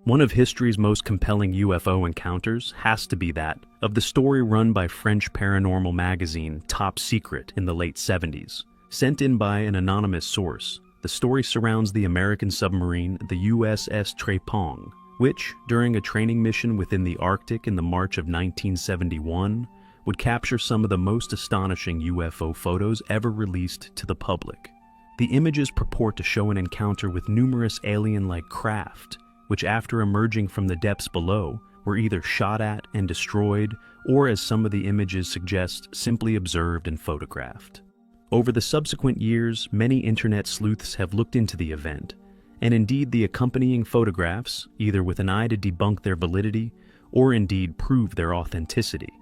One of history's most compelling UFO encounters has to be that of the story run by French paranormal magazine Top Secret in the late 70s. Sent in by an anonymous source, the story surrounds the American submarine the USS Trépang, which, during a training mission within the Arctic in the March of 1971, would capture some of the most astonishing UFO photos ever released to the public. The images purport to show an encounter with numerous alien-like craft, which after emerging from the depths below, were either shot at and destroyed, or as some of the images suggest, simply observed and photographed. Over the subsequent years, many internet sleuths have looked into the event, and indeed the accompanying photographs, either with an eye to debunk their validity, or indeed prove their authenticity.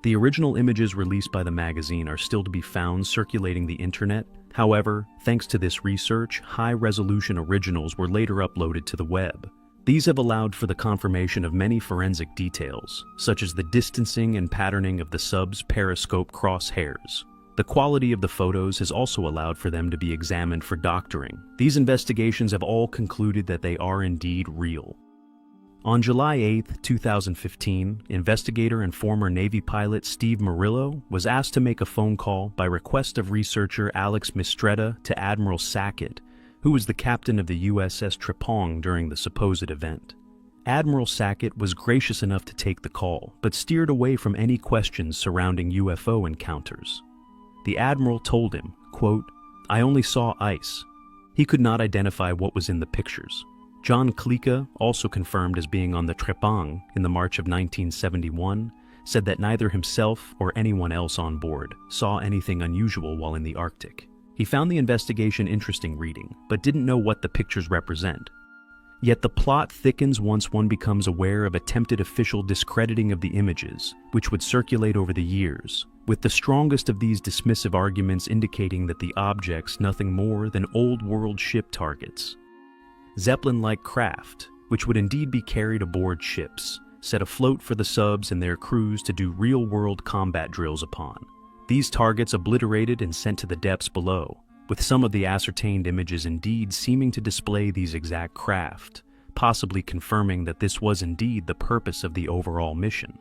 The original images released by the magazine are still to be found circulating the internet. However, thanks to this research, high-resolution originals were later uploaded to the web. These have allowed for the confirmation of many forensic details, such as the distancing and patterning of the sub's periscope crosshairs. The quality of the photos has also allowed for them to be examined for doctoring. These investigations have all concluded that they are indeed real. On July 8, 2015, investigator and former Navy pilot Steve Murillo was asked to make a phone call by request of researcher Alex Mistretta to Admiral Sackett, who was the captain of the USS Trépang during the supposed event. Admiral Sackett was gracious enough to take the call, but steered away from any questions surrounding UFO encounters. The Admiral told him, quote, "I only saw ice." He could not identify what was in the pictures. John Klika, also confirmed as being on the Trépang in the March of 1971, said that neither himself or anyone else on board saw anything unusual while in the Arctic. He found the investigation interesting reading, but didn't know what the pictures represent. Yet the plot thickens once one becomes aware of attempted official discrediting of the images, which would circulate over the years, with the strongest of these dismissive arguments indicating that the objects nothing more than old-world ship targets. Zeppelin-like craft, which would indeed be carried aboard ships, set afloat for the subs and their crews to do real-world combat drills upon. These targets obliterated and sent to the depths below, with some of the ascertained images indeed seeming to display these exact craft, possibly confirming that this was indeed the purpose of the overall mission.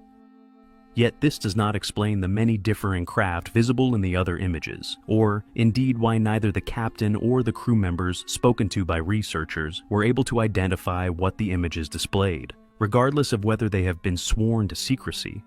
Yet this does not explain the many differing craft visible in the other images, or indeed why neither the captain or the crew members spoken to by researchers were able to identify what the images displayed. Regardless of whether they have been sworn to secrecy,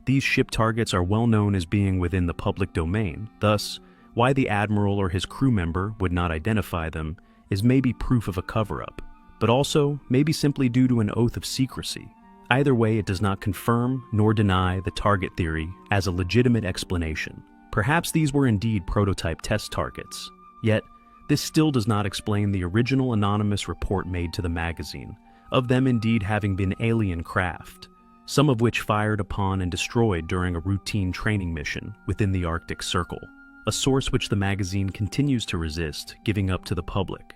these ship targets are well known as being within the public domain. Thus, why the admiral or his crew member would not identify them is maybe proof of a cover-up, but also maybe simply due to an oath of secrecy. Either way, it does not confirm nor deny the target theory as a legitimate explanation. Perhaps these were indeed prototype test targets. Yet, this still does not explain the original anonymous report made to the magazine, of them indeed having been alien craft, some of which fired upon and destroyed during a routine training mission within the Arctic Circle, a source which the magazine continues to resist giving up to the public.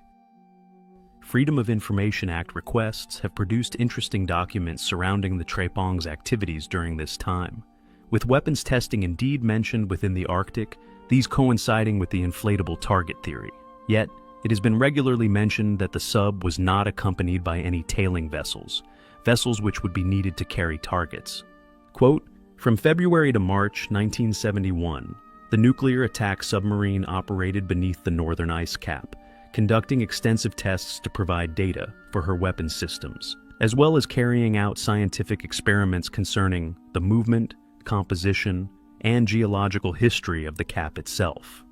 Freedom of Information Act requests have produced interesting documents surrounding the Trépang's activities during this time, with weapons testing indeed mentioned within the Arctic, these coinciding with the inflatable target theory. Yet, it has been regularly mentioned that the sub was not accompanied by any tailing vessels which would be needed to carry targets. Quote, "From February to March 1971, the nuclear attack submarine operated beneath the northern ice cap, conducting extensive tests to provide data for her weapons systems, as well as carrying out scientific experiments concerning the movement, composition, and geological history of the cap itself.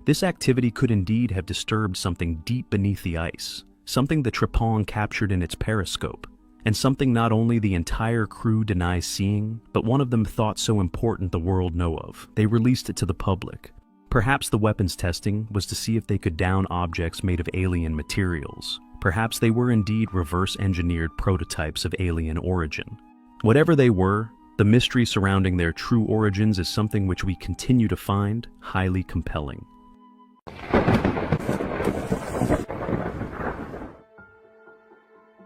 This activity could indeed have disturbed something deep beneath the ice, something the Trépang captured in its periscope, and something not only the entire crew denies seeing, but one of them thought so important the world know of, they released it to the public. Perhaps the weapons testing was to see if they could down objects made of alien materials. Perhaps they were indeed reverse-engineered prototypes of alien origin. Whatever they were, the mystery surrounding their true origins is something which we continue to find highly compelling.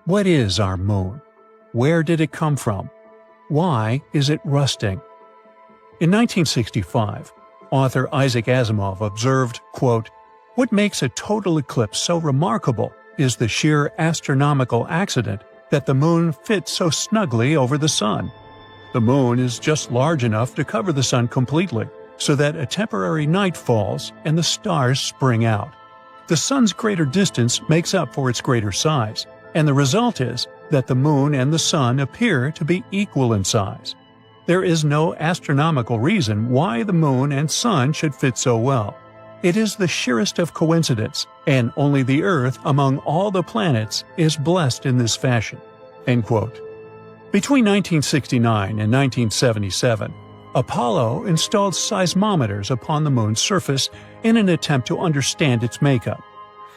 What is our moon? Where did it come from? Why is it rusting? In 1965, author Isaac Asimov observed, quote, "What makes a total eclipse so remarkable is the sheer astronomical accident that the moon fits so snugly over the sun. The moon is just large enough to cover the sun completely, so that a temporary night falls and the stars spring out. The sun's greater distance makes up for its greater size, and the result is that the moon and the sun appear to be equal in size. There is no astronomical reason why the moon and sun should fit so well. It is the sheerest of coincidence, and only the Earth among all the planets is blessed in this fashion." End quote. Between 1969 and 1977, Apollo installed seismometers upon the moon's surface in an attempt to understand its makeup.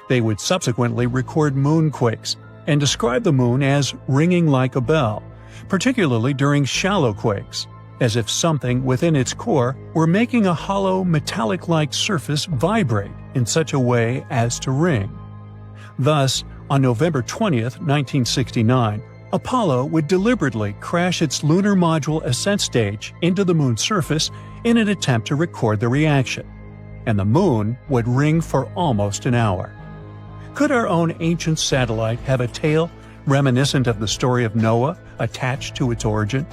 They would subsequently record moonquakes and describe the moon as ringing like a bell, particularly during shallow quakes, as if something within its core were making a hollow metallic-like surface vibrate in such a way as to ring. Thus, on November 20, 1969, Apollo would deliberately crash its lunar module ascent stage into the moon's surface in an attempt to record the reaction, and the moon would ring for almost an hour. Could our own ancient satellite have a tail reminiscent of the story of Noah attached to its origin?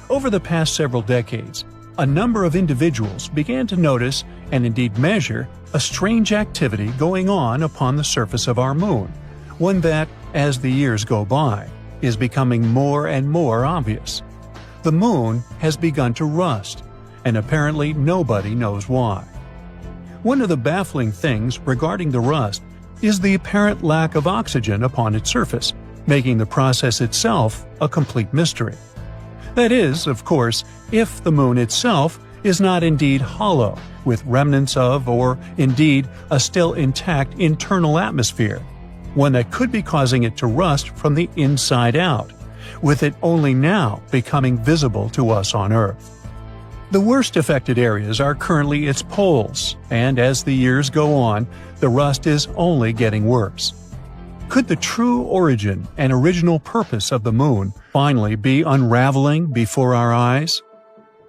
Over the past several decades, a number of individuals began to notice and indeed measure a strange activity going on upon the surface of our moon, one that, as the years go by, is becoming more and more obvious. The moon has begun to rust, and apparently nobody knows why. One of the baffling things regarding the rust is the apparent lack of oxygen upon its surface, making the process itself a complete mystery. That is, of course, if the moon itself is not indeed hollow, with remnants of, or indeed a still intact internal atmosphere, one that could be causing it to rust from the inside out, with it only now becoming visible to us on Earth. The worst affected areas are currently its poles, and as the years go on, the rust is only getting worse. Could the true origin and original purpose of the moon finally be unraveling before our eyes?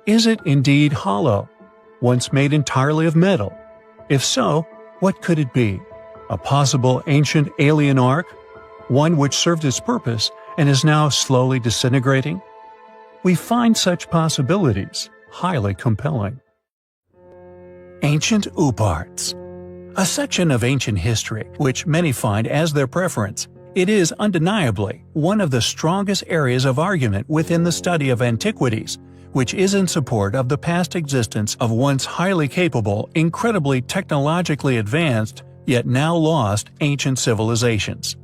Is it indeed hollow, once made entirely of metal? If so, what could it be? A possible ancient alien ark? One which served its purpose and is now slowly disintegrating? We find such possibilities highly compelling. Ancient OOPArts. A section of ancient history which many find as their preference, it is undeniably one of the strongest areas of argument within the study of antiquities, which is in support of the past existence of once highly capable, incredibly technologically advanced, yet now lost ancient civilizations.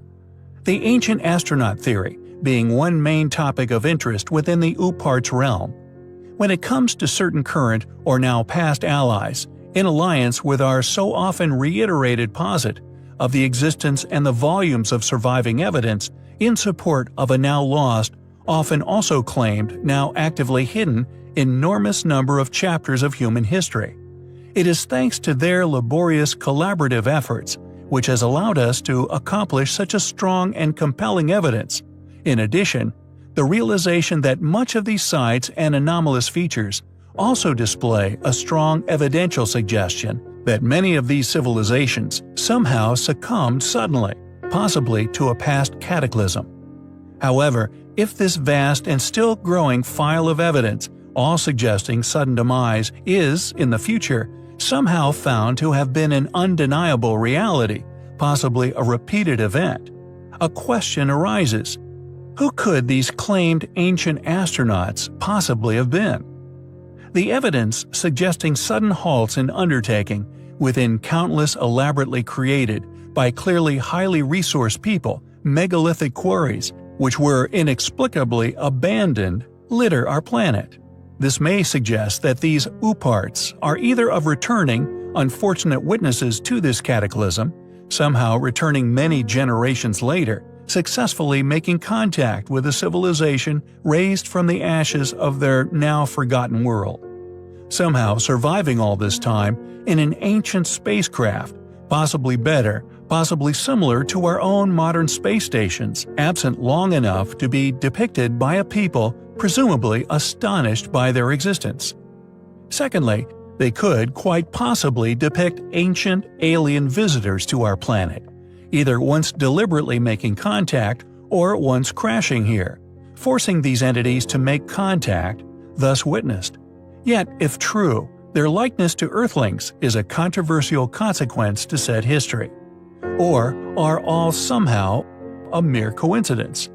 The ancient astronaut theory being one main topic of interest within the OOPArts realm. When it comes to certain current or now past allies, in alliance with our so often reiterated posit of the existence and the volumes of surviving evidence in support of a now lost, often also claimed, now actively hidden, enormous number of chapters of human history. It is thanks to their laborious collaborative efforts which has allowed us to accomplish such a strong and compelling evidence. In addition, the realization that much of these sites and anomalous features also display a strong evidential suggestion that many of these civilizations somehow succumbed suddenly, possibly to a past cataclysm. However, if this vast and still growing file of evidence, all suggesting sudden demise, is, in the future, somehow found to have been an undeniable reality, possibly a repeated event, a question arises: who could these claimed ancient astronauts possibly have been? The evidence suggesting sudden halts in undertaking within countless elaborately created, by clearly highly resourced people, megalithic quarries, which were inexplicably abandoned, litter our planet. This may suggest that these OOPArts are either of returning, unfortunate witnesses to this cataclysm, somehow returning many generations later, successfully making contact with a civilization raised from the ashes of their now forgotten world, somehow surviving all this time in an ancient spacecraft, possibly better, possibly similar to our own modern space stations, absent long enough to be depicted by a people presumably astonished by their existence. Secondly, they could quite possibly depict ancient alien visitors to our planet, either once deliberately making contact or once crashing here, forcing these entities to make contact, thus witnessed. Yet, if true, their likeness to Earthlings is a controversial consequence to said history. Or are all somehow a mere coincidence?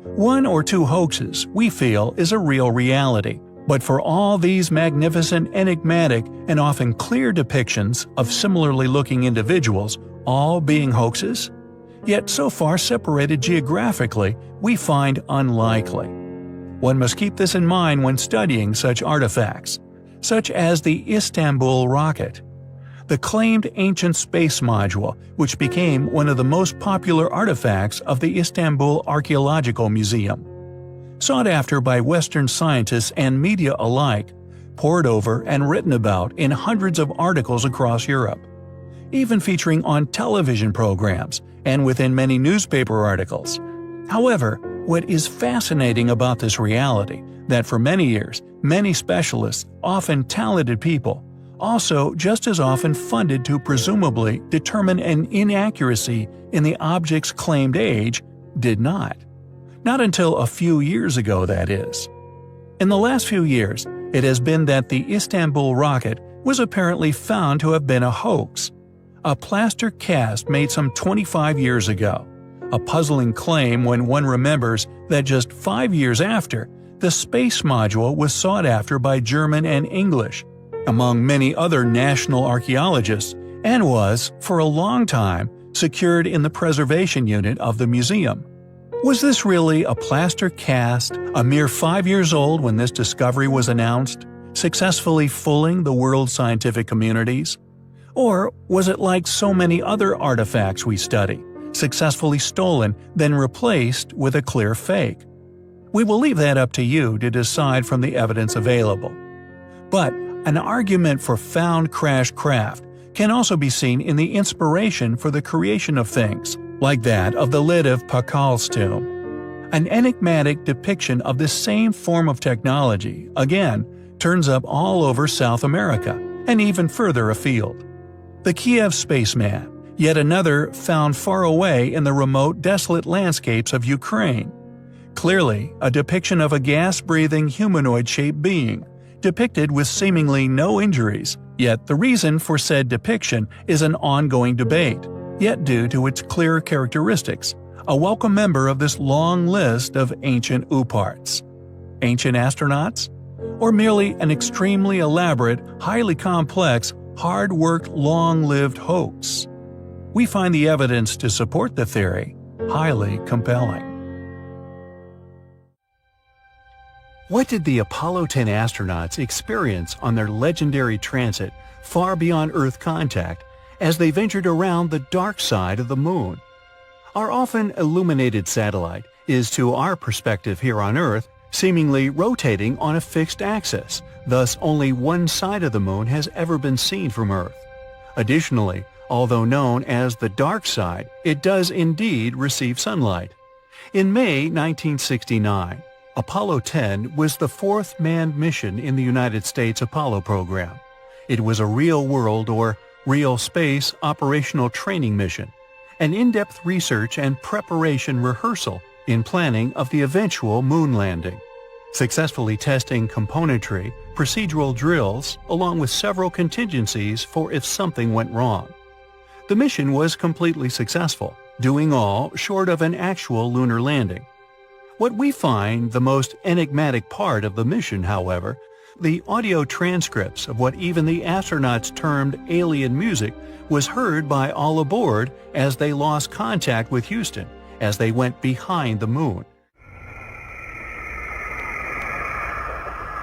One or two hoaxes, we feel, is a real reality, but for all these magnificent, enigmatic, and often clear depictions of similarly looking individuals all being hoaxes? Yet so far separated geographically, we find unlikely. One must keep this in mind when studying such artifacts, such as the Istanbul rocket, the claimed ancient space module which became one of the most popular artifacts of the Istanbul Archaeological Museum. Sought after by Western scientists and media alike, pored over and written about in hundreds of articles across Europe, even featuring on television programs and within many newspaper articles. However, what is fascinating about this reality that for many years, many specialists, often talented people, also just as often funded to presumably determine an inaccuracy in the object's claimed age, did not. Not until a few years ago, that is. In the last few years, it has been that the Istanbul rocket was apparently found to have been a hoax, a plaster cast made some 25 years ago, a puzzling claim when one remembers that just 5 years after, the space module was sought after by German and English, among many other national archaeologists, and was, for a long time, secured in the preservation unit of the museum. Was this really a plaster cast, a mere 5 years old when this discovery was announced, successfully fooling the world's scientific communities? Or was it like so many other artifacts we study, successfully stolen, then replaced with a clear fake? We will leave that up to you to decide from the evidence available. But an argument for found crashed craft can also be seen in the inspiration for the creation of things, like that of the lid of Pakal's tomb. An enigmatic depiction of this same form of technology, again, turns up all over South America, and even further afield. The Kiev spaceman, yet another found far away in the remote, desolate landscapes of Ukraine. Clearly, a depiction of a gas-breathing humanoid-shaped being, depicted with seemingly no injuries, yet the reason for said depiction is an ongoing debate, yet due to its clear characteristics, a welcome member of this long list of ancient OOPArts. Ancient astronauts? Or merely an extremely elaborate, highly complex, hard-worked, long-lived hoax? We find the evidence to support the theory highly compelling. What did the Apollo 10 astronauts experience on their legendary transit far beyond Earth contact as they ventured around the dark side of the Moon? Our often illuminated satellite is, to our perspective here on Earth, seemingly rotating on a fixed axis, thus only one side of the Moon has ever been seen from Earth. Additionally, although known as the dark side, it does indeed receive sunlight. In May 1969, Apollo 10 was the fourth manned mission in the United States Apollo program. It was a real-world or real space operational training mission, an in-depth research and preparation rehearsal in planning of the eventual moon landing, successfully testing componentry, procedural drills, along with several contingencies for if something went wrong. The mission was completely successful, doing all short of an actual lunar landing. What we find the most enigmatic part of the mission, however, the audio transcripts of what even the astronauts termed alien music was heard by all aboard as they lost contact with Houston as they went behind the moon.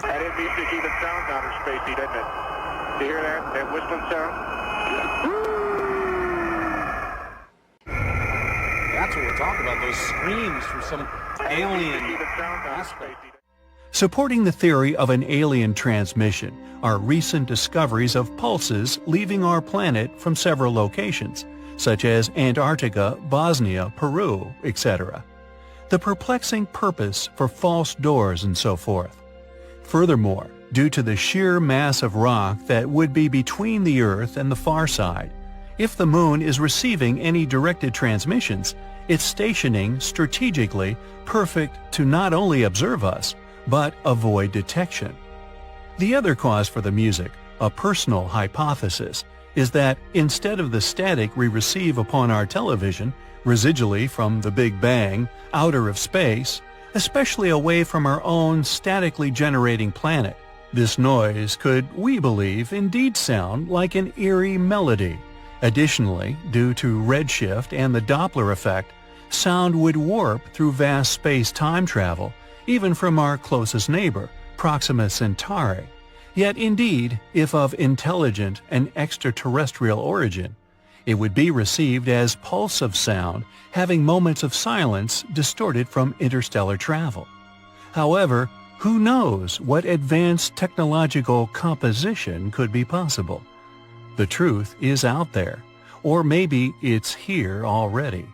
That is music even sounds outer spacey, doesn't it? Do you hear that? That whistling sound? That's what we're talking about, those screams from some alien aspect. Supporting the theory of an alien transmission are recent discoveries of pulses leaving our planet from several locations, such as Antarctica, Bosnia, Peru, etc. The perplexing purpose for false doors and so forth. Furthermore, due to the sheer mass of rock that would be between the Earth and the far side, if the Moon is receiving any directed transmissions, its stationing strategically perfect to not only observe us, but avoid detection. The other cause for the music, a personal hypothesis, is that instead of the static we receive upon our television, residually from the Big Bang, outer of space, especially away from our own statically generating planet, this noise could, we believe, indeed sound like an eerie melody. Additionally, due to redshift and the Doppler effect, sound would warp through vast space-time travel, even from our closest neighbor, Proxima Centauri. Yet indeed, if of intelligent and extraterrestrial origin, it would be received as pulse of sound, having moments of silence distorted from interstellar travel. However, who knows what advanced technological composition could be possible? The truth is out there, or maybe it's here already.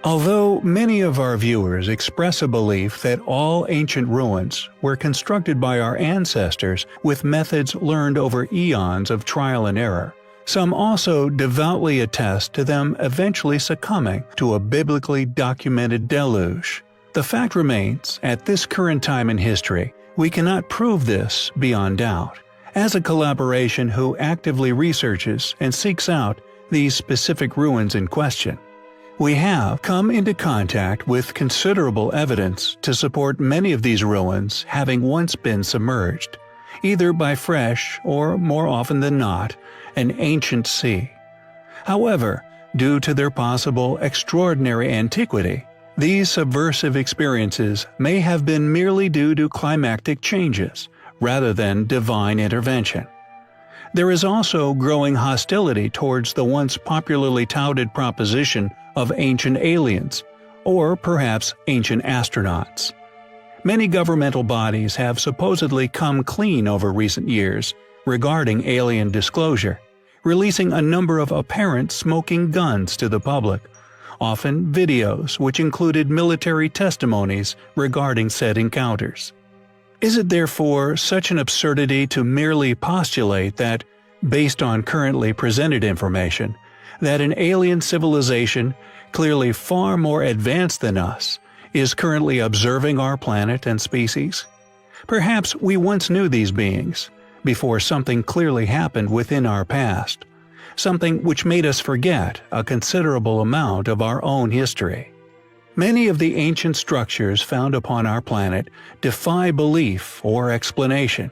Although many of our viewers express a belief that all ancient ruins were constructed by our ancestors with methods learned over eons of trial and error, some also devoutly attest to them eventually succumbing to a biblically documented deluge. The fact remains, at this current time in history, we cannot prove this beyond doubt. As a collaboration who actively researches and seeks out these specific ruins in question, we have come into contact with considerable evidence to support many of these ruins having once been submerged, either by fresh or, more often than not, an ancient sea. However, due to their possible extraordinary antiquity, these subversive experiences may have been merely due to climactic changes, rather than divine intervention. There is also growing hostility towards the once popularly touted proposition of ancient aliens, or perhaps ancient astronauts. Many governmental bodies have supposedly come clean over recent years regarding alien disclosure, releasing a number of apparent smoking guns to the public, often videos which included military testimonies regarding said encounters. Is it therefore such an absurdity to merely postulate that, based on currently presented information, that an alien civilization, clearly far more advanced than us, is currently observing our planet and species? Perhaps we once knew these beings, before something clearly happened within our past, something which made us forget a considerable amount of our own history. Many of the ancient structures found upon our planet defy belief or explanation.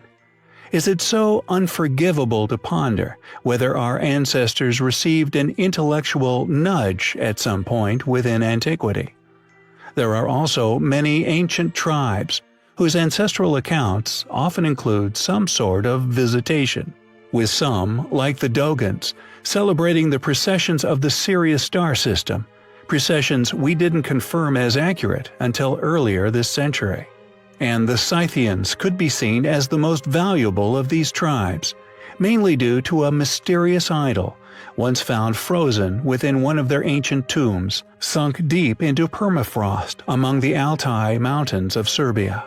Is it so unforgivable to ponder whether our ancestors received an intellectual nudge at some point within antiquity? There are also many ancient tribes whose ancestral accounts often include some sort of visitation, with some, like the Dogons, celebrating the precessions of the Sirius star system, precessions we didn't confirm as accurate until earlier this century. And the Scythians could be seen as the most valuable of these tribes, mainly due to a mysterious idol, once found frozen within one of their ancient tombs, sunk deep into permafrost among the Altai mountains of Serbia.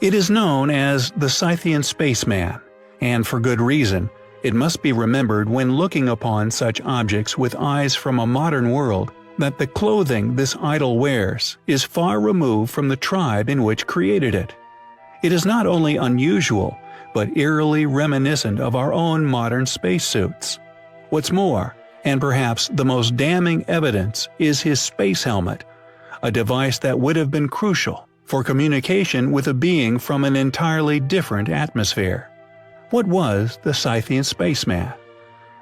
It is known as the Scythian spaceman, and for good reason. It must be remembered when looking upon such objects with eyes from a modern world that the clothing this idol wears is far removed from the tribe in which created it. It is not only unusual, but eerily reminiscent of our own modern spacesuits. What's more, and perhaps the most damning evidence, is his space helmet, a device that would have been crucial for communication with a being from an entirely different atmosphere. What was the Scythian spaceman?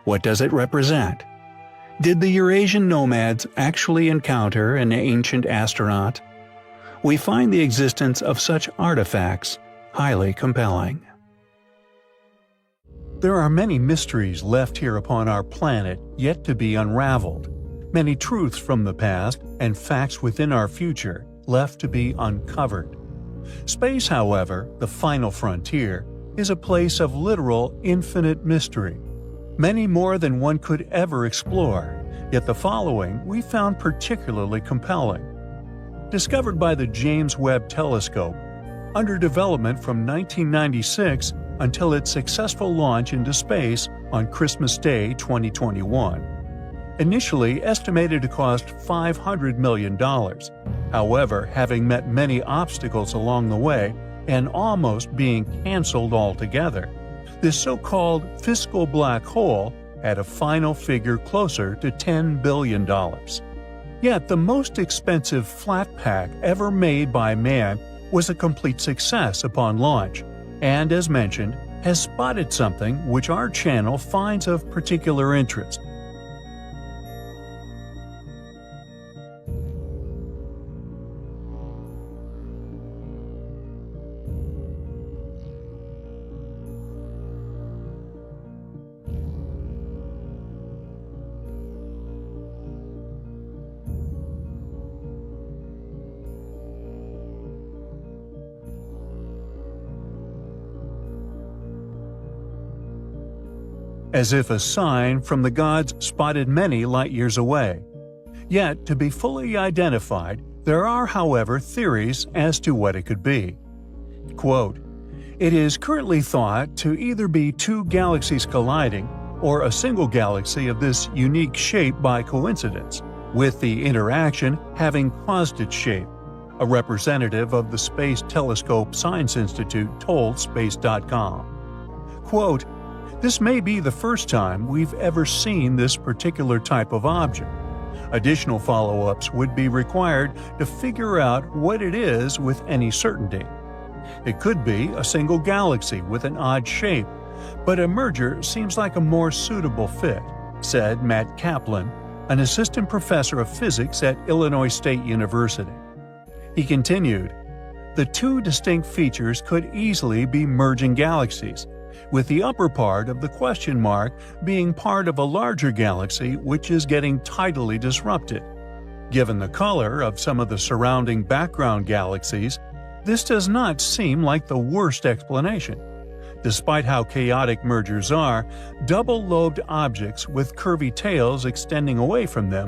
What does it represent? Did the Eurasian nomads actually encounter an ancient astronaut? We find the existence of such artifacts highly compelling. There are many mysteries left here upon our planet yet to be unraveled, many truths from the past and facts within our future left to be uncovered. Space, however, the final frontier, is a place of literal infinite mystery, many more than one could ever explore, yet the following we found particularly compelling. Discovered by the James Webb Telescope, under development from 1996 until its successful launch into space on Christmas Day 2021. initially estimated to cost $500 million. However, having met many obstacles along the way and almost being canceled altogether, this so-called fiscal black hole had a final figure closer to $10 billion. Yet the most expensive flat pack ever made by man was a complete success upon launch, and as mentioned, has spotted something which our channel finds of particular interest. As if a sign from the gods spotted many light years away. Yet, to be fully identified, there are, however, theories as to what it could be. Quote, "It is currently thought to either be two galaxies colliding or a single galaxy of this unique shape by coincidence, with the interaction having caused its shape," a representative of the Space Telescope Science Institute told Space.com. Quote, "This may be the first time we've ever seen this particular type of object. Additional follow-ups would be required to figure out what it is with any certainty. It could be a single galaxy with an odd shape, but a merger seems like a more suitable fit," said Matt Kaplan, an assistant professor of physics at Illinois State University. He continued, "The two distinct features could easily be merging galaxies, with the upper part of the question mark being part of a larger galaxy which is getting tidally disrupted. Given the color of some of the surrounding background galaxies, this does not seem like the worst explanation. Despite how chaotic mergers are, double-lobed objects with curvy tails extending away from them